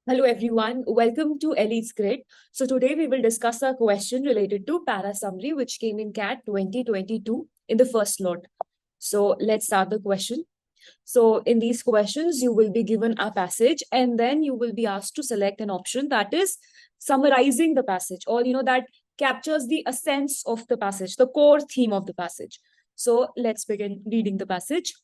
Hello everyone, welcome to Elite's Grid. So today we will discuss a question related to para summary which came in CAT 2022 in the first lot. So let's start the question. So in these questions you will be given a passage and then you will be asked to select an option that is summarizing the passage, or that captures the essence of the passage, the core theme of the passage. So let's begin reading the passage.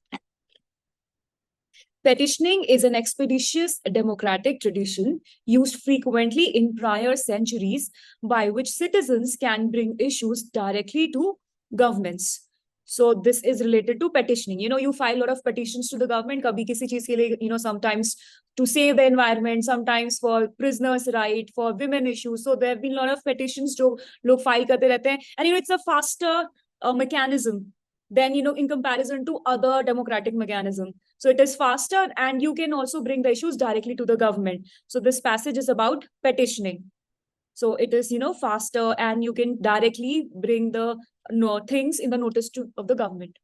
Petitioning is an expeditious democratic tradition used frequently in prior centuries by which citizens can bring issues directly to governments. So this is related to petitioning. You file a lot of petitions to the government, kabhi kisi cheez ke liye, sometimes to save the environment, sometimes for prisoners' right, for women issues. So there have been a lot of petitions jo log file karte rehte hain. And it's a faster mechanism than in comparison to other democratic mechanism. So it is faster and you can also bring the issues directly to the government. So this passage is about petitioning. So it is faster and you can directly bring the things in the notice of the government.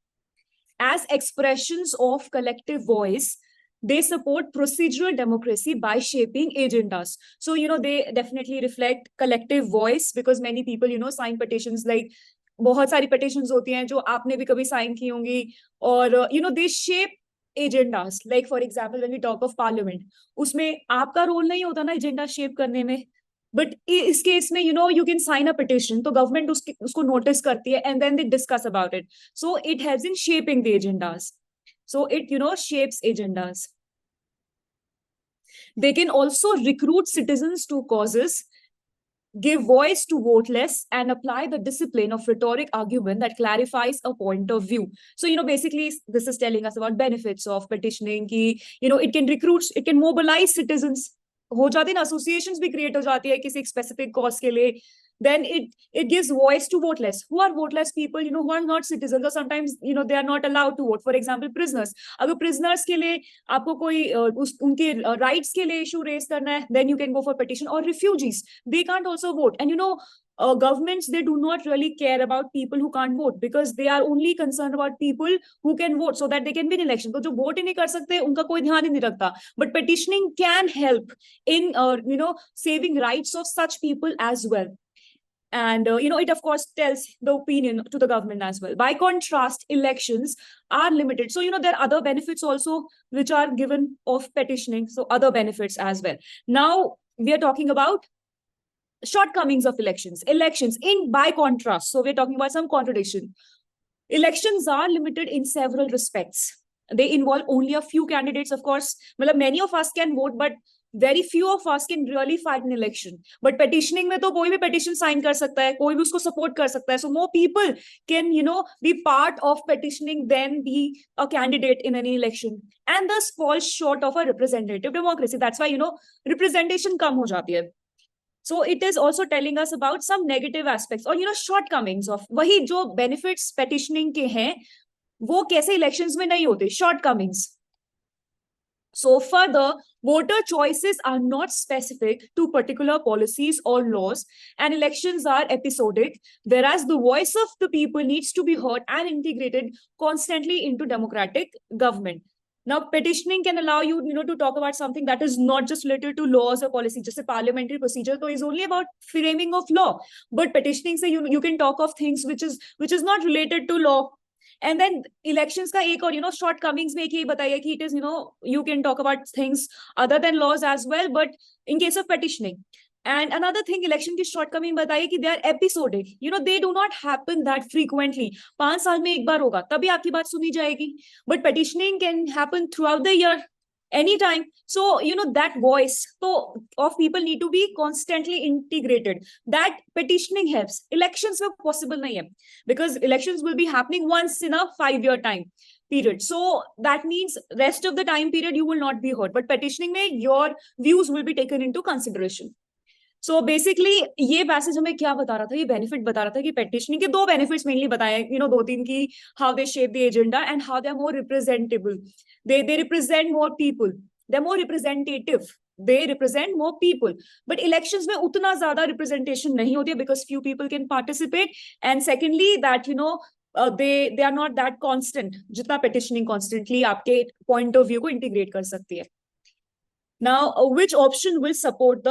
As expressions of collective voice, they support procedural democracy by shaping agendas. So they definitely reflect collective voice, because many people sign petitions. Like बहुत सारी petitions होती हैं जो आपने भी कभी sign की होंगी, और they shape agendas. Like for example when we talk of parliament, उसमें आपका role नहीं होता ना agenda shape करने में, बट इस केस में you can sign a petition, तो गवर्नमेंट उसको नोटिस करती है and then they discuss about it. So it helps in shaping the agendas. So it shapes agendas. They can also recruit citizens to causes, give voice to voteless, and apply the discipline of rhetoric argument that clarifies a point of view. So basically this is telling us about benefits of petitioning ki it can recruit, it can mobilize citizens. हो जाती ना, associations भी create हो जाती है किसी specific cause के लिए. Then it gives voice to voteless. Who are voteless people? Who are not citizens, or sometimes they are not allowed to vote. For example, prisoners. अगर prisoners के लिए आपको कोई उनके rights के लिए issue raise करना है, then you can go for petition. Or refugees, they can't also vote. And governments, they do not really care about people who can't vote, because they are only concerned about people who can vote so that they can win election. तो जो vote ही नहीं कर सकते उनका कोई ध्यान ही नहीं रखता. But petitioning can help in saving rights of such people as well. And it of course tells the opinion to the government as well. By contrast, elections are limited. So there are other benefits also which are given of petitioning. So other benefits as well. Now we are talking about shortcomings of elections in by contrast. So we're talking about some contradiction. Elections are limited in several respects. They involve only a few candidates. Of course, well, many of us can vote, but very few of us can really fight an election. But petitioning में तो कोई भी petition sign कर सकता है, कोई भी उसको support कर सकता है. So more people can be part of petitioning than be a candidate in any election, and thus falls short of a representative democracy. That's why representation कम हो जाती है. So it is also telling us about some negative aspects or shortcomings of वही जो benefits petitioning के हैं वो कैसे elections में नहीं होते, shortcomings. So further, voter choices are not specific to particular policies or laws, and elections are episodic, whereas the voice of the people needs to be heard and integrated constantly into democratic government. Now, petitioning can allow you, to talk about something that is not just related to laws or policy. Just a parliamentary procedure, so is only about framing of law. But petitioning, say you can talk of things which is not related to law. And then elections का एक और shortcomings में एक ही बताइए कि it is you can talk about things other than laws as well, but in case of petitioning. And another thing, election की shortcoming बताइए कि they are episodic. They do not happen that frequently. 5 साल में एक बार होगा तभी आपकी बात सुनी जाएगी. But petitioning can happen throughout the year, anytime. So that voice of people need to be constantly integrated. That petitioning helps. Elections में possible नहीं है, because elections will be happening once in a 5-year time period. So that means rest of the time period you will not be heard. But petitioning में your views will be taken into consideration. So basically ये passage हमें क्या बता रहा था, ये benefit बता रहा था कि petitioning के 2 benefits mainly बताए, 2-3 की how they shape the agenda and how they are more representable. They represent more people. They're more representative. They represent more people. But elections में उतना ज़्यादा representation नहीं होती है, because few people can participate. And secondly, that they are not that constant जितना petitioning constantly आपके point of view को integrate कर सकती है. Now, which option will support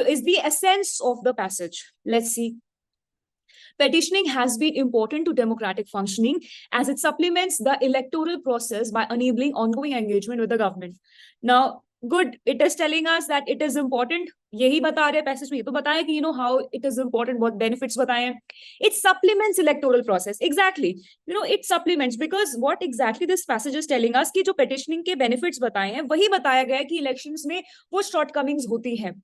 is the essence of the passage? Let's see. Petitioning has been important to democratic functioning as it supplements the electoral process by enabling ongoing engagement with the government. Now, good, it is telling us that it is important. यही बता रहे passage में, ये तो बताया कि how it is important, what benefits बताए. It supplements electoral process. Exactly. It supplements, because what exactly this passage is telling us कि जो petitioning के benefits बताए हैं वही बताया गया है कि elections में वो shortcomings होती हैं.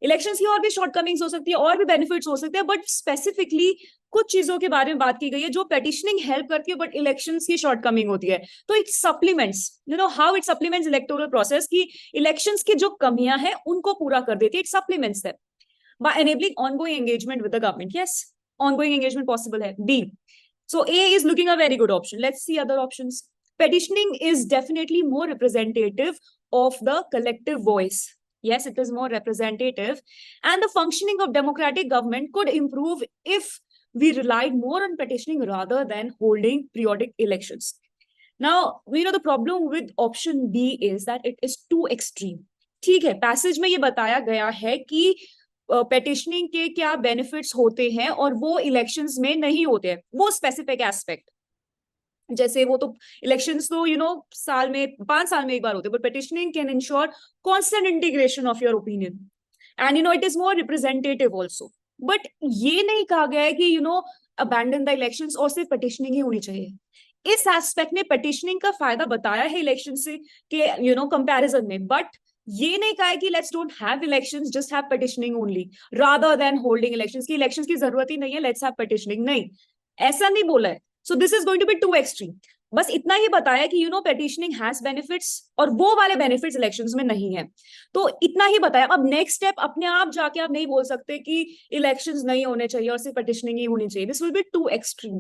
इलेक्शंस की और भी शॉर्टकमिंग्स हो सकती है, और भी बेनिफिट्स हो सकते हैं, बट स्पेसिफिकली कुछ चीजों के बारे में बात की गई है जो पेटिशनिंग हेल्प करती है बट इलेक्शंस की शॉर्टकमिंग होती है. तो it supplements, how it supplements electoral process की इलेक्शंस की जो कमियां हैं उनको पूरा कर देती है. It supplements that bye enabling ongoing engagement with the government. Yes, ongoing engagement possible है. B. So A is looking a very good option. Let's see other options. Petitioning is definitely more representative of the collective voice. Yes, it is more representative. And the functioning of democratic government could improve if we relied more on petitioning rather than holding periodic elections. Now, the problem with option B is that it is too extreme. ठीक है, passage में ये बताया गया है कि पेटिशनिंग के क्या बेनिफिट्स होते हैं और वो इलेक्शंस में नहीं होते हैं, वो स्पेसिफिक एस्पेक्ट. जैसे वो तो इलेक्शंस तो 5 साल में एक बार होते हैं, but petitioning can ensure constant integration of your opinion and it is more representative also. But ये नहीं कहा गया है कि अबैंडन द इलेक्शंस और सिर्फ पेटिशनिंग ही होनी चाहिए. इस एस्पेक्ट में पेटिशनिंग का फायदा बताया है इलेक्शन से के कंपैरिजन में, बट ये नहीं कहा है कि let's don't have elections, just have petitioning only rather than holding elections. की इलेक्शंस की जरूरत ही नहीं है, लेट्स हैव पेटिशनिंग. नहीं, ऐसा नहीं बोला है. So this is going to be too extreme. बस इतना ही बताया कि पेटिशनिंग हैज बेनिफिट्स और वो वाले बेनिफिट्स इलेक्शंस में नहीं है. तो इतना ही बताया. अब नेक्स्ट स्टेप अपने आप जाके आप नहीं बोल सकते कि इलेक्शंस नहीं होने चाहिए और सिर्फ पेटिशनिंग ही होनी चाहिए. This will be too extreme.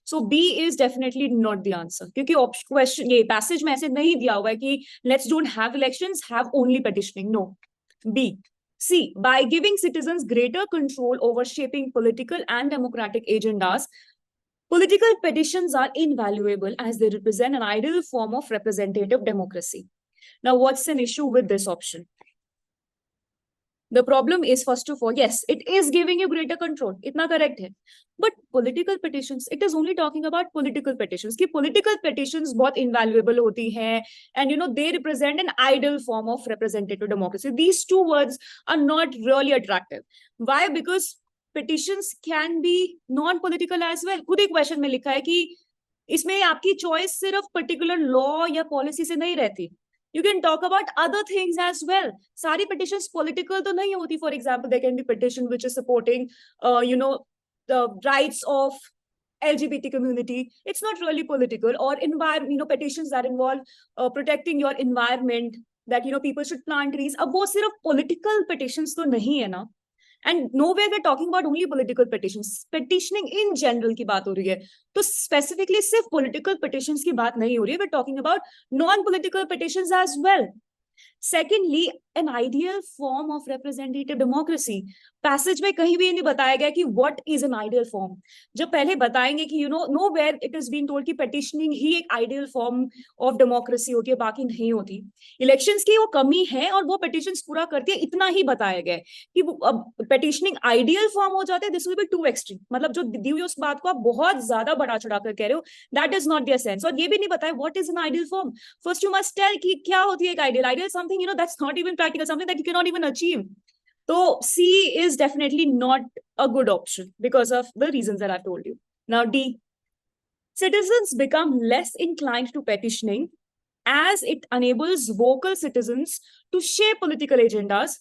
So B is definitely not the answer, क्योंकि क्वेश्चन ये पैसेज में ऐसे नहीं दिया हुआ है कि let's don't have elections, have only petitioning. No. B. C. By giving citizens greater control over shaping political and democratic agendas, political petitions are invaluable as they represent an ideal form of representative democracy. Now, what's an issue with this option? The problem is, first of all, yes, it is giving you greater control. Itna correct hai. But political petitions, it is only talking about political petitions. Ki political petitions bahut invaluable hoti hain, and they represent an ideal form of representative democracy. These two words are not really attractive. Why? Because petitions can be non-political as well. खुद ही question में लिखा है कि इसमें आपकी choice सिर्फ particular law या policy से नहीं रहती. You can talk about other things as well. सारी petitions political तो नहीं होती. For example, there can be petition which is supporting, the rights of LGBT community. It's not really political. Or petitions that involve protecting your environment, that people should plant trees. अब वो सिर्फ political petitions तो नहीं है ना. And nowhere we're talking about only political petitions. Petitioning in general की बात हो रही है. तो specifically सिर्फ political petitions की बात नहीं हो रही है. We're talking about non-political petitions as well. Secondly, an ideal form of representative democracy. Passage में कहीं भी नहीं बताया गया कि what is an ideal form. जब पहले बताएंगे कि nowhere it is being told कि petitioning ही एक ideal form of democracy होती है, बाकी नहीं होती. इलेक्शंस की वो कमी है और वो petitions पूरा करती है, इतना ही बताया गया कि अब petitioning ideal form हो जाते हैं. This will be too extreme. मतलब जो दी हुई उस बात को आप बहुत ज्यादा बढ़ा चढ़ा कर कह रहे हो, that is not their sense. और ये भी नहीं बताया what is an ideal form. First you must tell कि क्या होती है एक ideal. Ideal something that's not even practical, something that you cannot even achieve. So C is definitely not a good option because of the reasons that I've told you. Now D. Citizens become less inclined to petitioning as it enables vocal citizens to shape political agendas,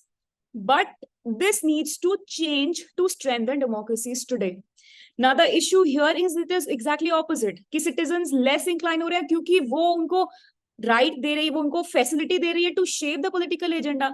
but this needs to change to strengthen democracies today. Now the issue here is it is exactly opposite. कि citizens less inclined हो रहे हैं क्योंकि वो उनको right दे रही है, वो उनको facility दे रही है to shape the political agenda.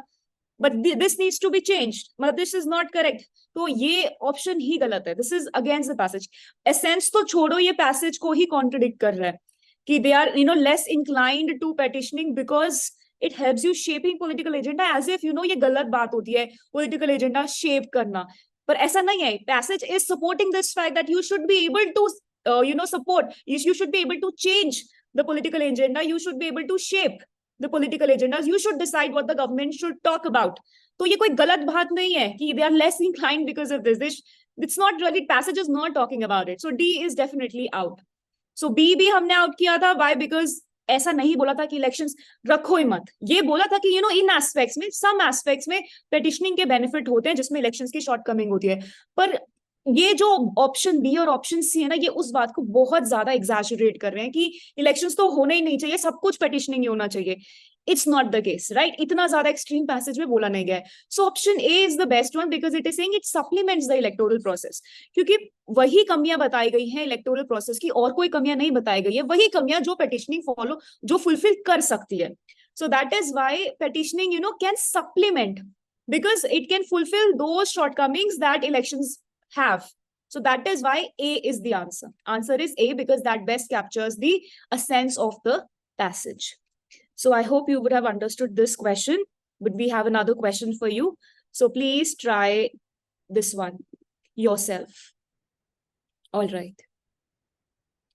But this needs to be changed. मतलब this is not correct. तो ये option ही गलत है. This is against the passage. Essence तो छोड़ो, ये passage को ही contradict कर रहा है कि they are less inclined to petitioning because it helps you shaping political agenda, as if ये गलत बात होती है political agenda shape करना. पर ऐसा नहीं है. Passage is supporting this fact that you should be able to support. You should be able to change the political agenda. You should be able to shape the political agendas. You should decide what the government should talk about. तो ये कोई गलत बात नहीं है कि they are less inclined because of this. It's not really, passage is not talking about it. So D is definitely out. So B भी हमने out किया था. Why? Because ऐसा नहीं बोला था कि इलेक्शंस रखो ही मत. ये बोला था कि इन एस्पेक्ट्स में, सम एस्पेक्ट्स में पेटिशनिंग के बेनिफिट होते हैं जिसमें इलेक्शंस की शॉर्ट कमिंग होती है. पर ये जो ऑप्शन बी और ऑप्शन सी है ना, ये उस बात को बहुत ज्यादा एग्जैजरेट कर रहे हैं कि इलेक्शंस तो होने ही नहीं चाहिए, सब कुछ पेटिशनिंग ही होना चाहिए. It's not the case, right? इतना ज्यादा एक्सट्रीम पैसेज में बोला नहीं गया है. So option A is the best one because it is saying it supplements the electoral process. क्योंकि वही कमियां बताई गई हैं इलेक्टोरल प्रोसेस की, और कोई कमियां नहीं बताई गई है. वही कमियां जो पेटिशनिंग फॉलो, जो फुलफिल कर सकती है. So that is why petitioning can supplement, because it can fulfill those shortcomings that elections have. So that is why A is the answer. Answer is A because that best captures the essence of the passage. So I hope you would have understood this question, but we have another question for you. So please try this one yourself. All right.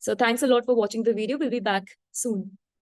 So thanks a lot for watching the video. We'll be back soon.